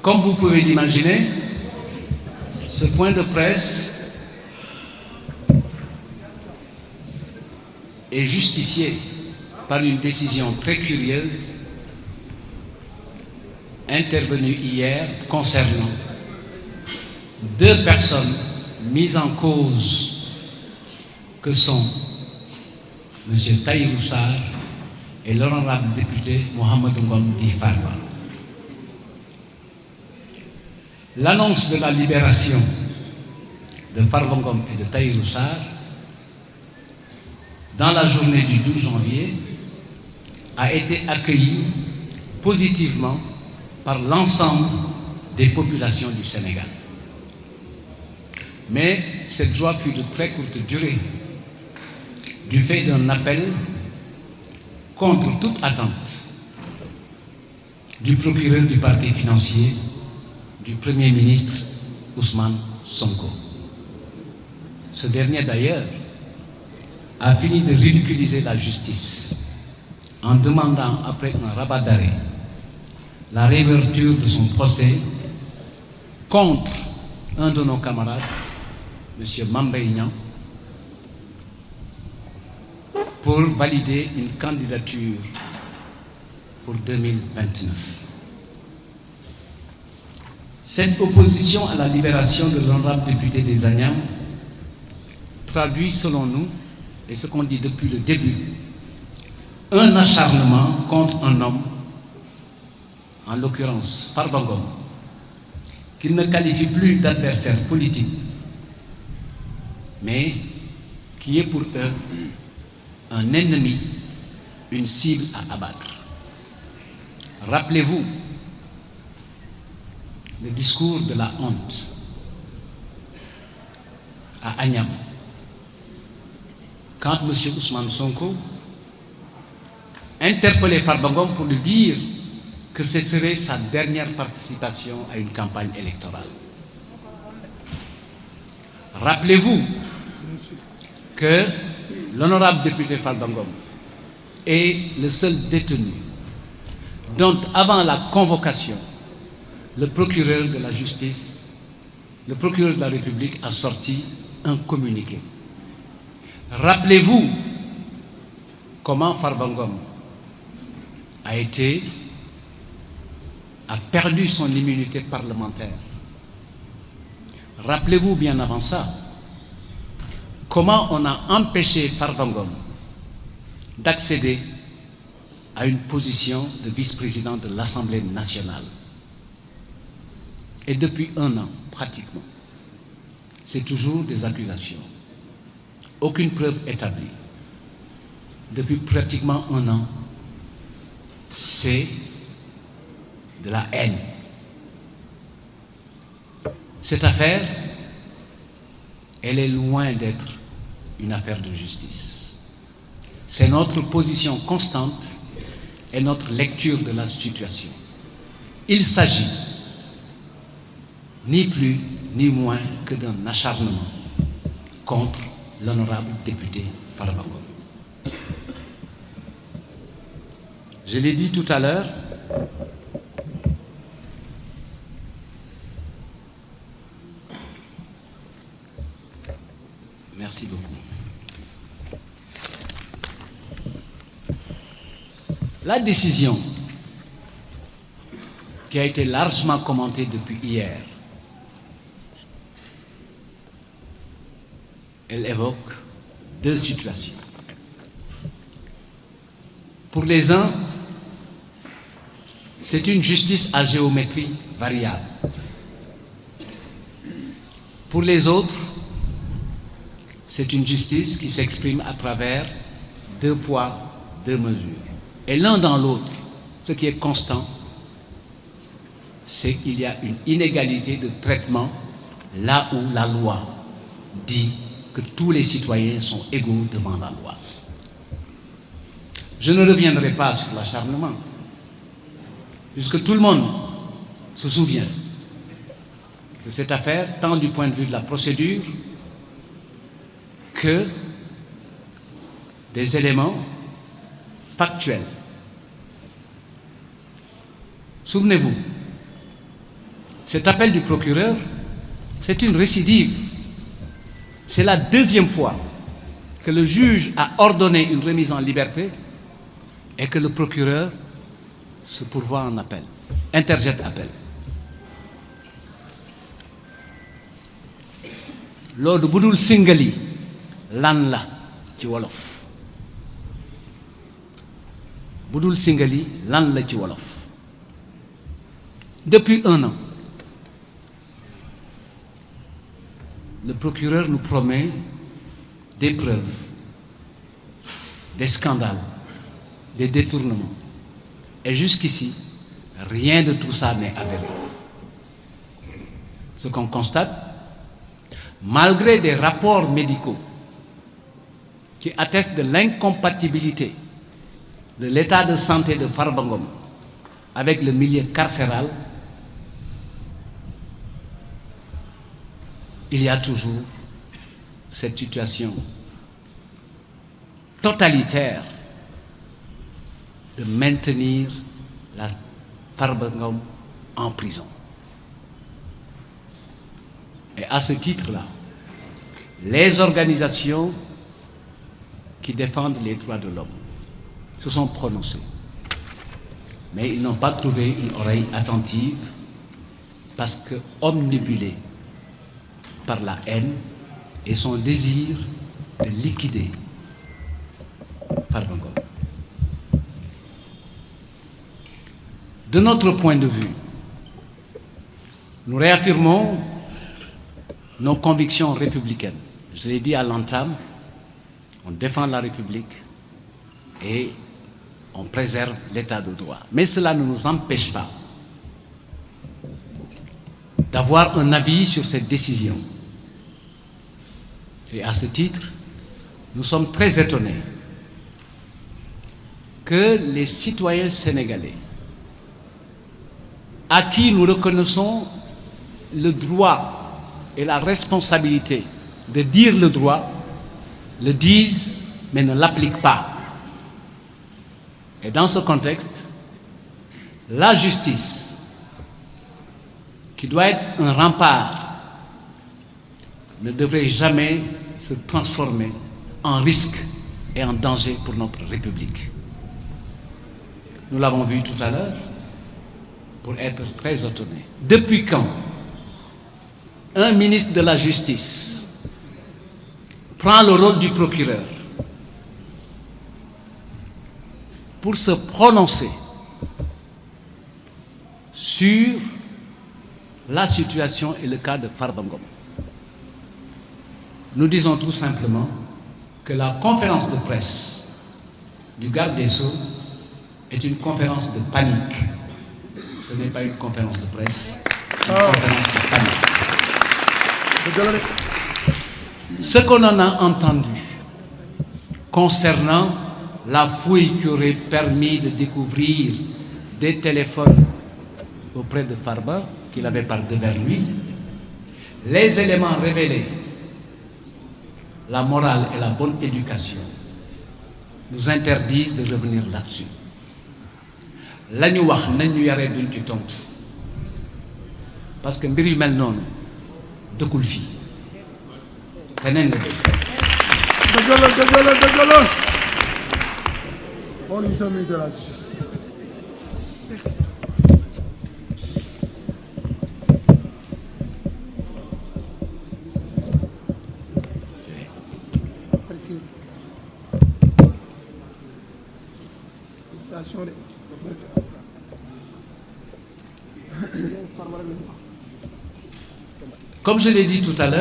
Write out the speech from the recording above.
Comme vous pouvez l'imaginer, ce point de presse est justifié par une décision très curieuse intervenue hier concernant deux personnes mises en cause que sont M. Tahirou Sarr et l'honorable député Mohamed Ngom Di Farba. L'annonce de la libération de Farba Ngom et de Tahirou Sarr dans la journée du 12 janvier a été accueillie positivement par l'ensemble des populations du Sénégal. Mais cette joie fut de très courte durée, du fait d'un appel contre toute attente du procureur du parquet financier du Premier ministre Ousmane Sonko. Ce dernier d'ailleurs a fini de ridiculiser la justice en demandant après un rabat d'arrêt la réouverture de son procès contre un de nos camarades, M. Mame Mbaye Niang, pour valider une candidature pour 2029. Cette opposition à la libération de l'honorable député des Agnam traduit selon nous, et ce qu'on dit depuis le début, un acharnement contre un homme, en l'occurrence Farba Ngom, qu'il ne qualifie plus d'adversaire politique, mais qui est pour eux un ennemi, une cible à abattre. Rappelez-vous le discours de la honte à Agnam, quand M. Ousmane Sonko interpellait Farba Ngom pour lui dire que ce serait sa dernière participation à une campagne électorale. Rappelez-vous que l'honorable député Farba Ngom est le seul détenu dont, avant la convocation, le procureur de la justice, le procureur de la République a sorti un communiqué. Rappelez-vous comment Farba Ngom a perdu son immunité parlementaire. Rappelez-vous bien avant ça comment on a empêché Farba Ngom d'accéder à une position de vice-président de l'Assemblée nationale. Et depuis un an, pratiquement, c'est toujours des accusations. Aucune preuve établie. Depuis pratiquement un an, c'est de la haine. Cette affaire, elle est loin d'être une affaire de justice. C'est notre position constante et notre lecture de la situation. Il s'agit ni plus ni moins que d'un acharnement contre l'honorable député Farba Ngom. Je l'ai dit tout à l'heure, merci beaucoup. La décision qui a été largement commentée depuis hier, elle évoque deux situations. Pour les uns, c'est une justice à géométrie variable. Pour les autres, c'est une justice qui s'exprime à travers deux poids, deux mesures. Et l'un dans l'autre, ce qui est constant, c'est qu'il y a une inégalité de traitement là où la loi dit que tous les citoyens sont égaux devant la loi. Je ne reviendrai pas sur l'acharnement, puisque tout le monde se souvient de cette affaire, tant du point de vue de la procédure que des éléments factuels. Souvenez-vous, Cet appel du procureur, c'est une récidive. C'est la deuxième fois que le juge a ordonné une remise en liberté et que le procureur se pourvoit en appel, interjette appel. loolu bu dul singali lan la ci wolof bu dul singali lan la ci wolof. Depuis 1 an, le procureur nous promet des preuves, des scandales, des détournements. Et jusqu'ici, rien de tout ça n'est avéré. Ce qu'on constate, malgré des rapports médicaux qui attestent de l'incompatibilité de l'état de santé de Farba Ngom avec le milieu carcéral, il y a toujours cette situation totalitaire de maintenir la Farba Ngom en prison. Et à ce titre-là, les organisations qui défendent les droits de l'homme se sont prononcées. Mais ils n'ont pas trouvé une oreille attentive parce que omnibulés par la haine et son désir de liquider Farba Ngom. De notre point de vue, nous réaffirmons nos convictions républicaines. Je l'ai dit à l'entame, on défend la République et on préserve l'état de droit. Mais cela ne nous empêche pas d'avoir un avis sur cette décision. Et à ce titre, nous sommes très étonnés que les citoyens sénégalais, à qui nous reconnaissons le droit et la responsabilité de dire le droit, le disent mais ne l'appliquent pas. Et dans ce contexte, la justice, qui doit être un rempart, ne devrait jamais se transformer en risque et en danger pour notre République. Nous l'avons vu tout à l'heure, pour être très étonné. Depuis quand un ministre de la Justice prend le rôle du procureur pour se prononcer sur la situation et le cas de Farba Ngom? Nous disons tout simplement que la conférence de presse du garde des Sceaux est une conférence de panique. Ce n'est pas une conférence de presse, c'est une conférence de panique. Ce qu'on en a entendu concernant la fouille qui aurait permis de découvrir des téléphones auprès de Farba, qu'il avait par devers lui, les éléments révélés, la morale et la bonne éducation, nous interdisent de revenir là-dessus. La ñu wax nañ ñu yaree duñ ci tontu parce que mbir yu mel noonu dëkkul fii feneen la dëkk. dëgg Comme je l'ai dit tout à l'heure,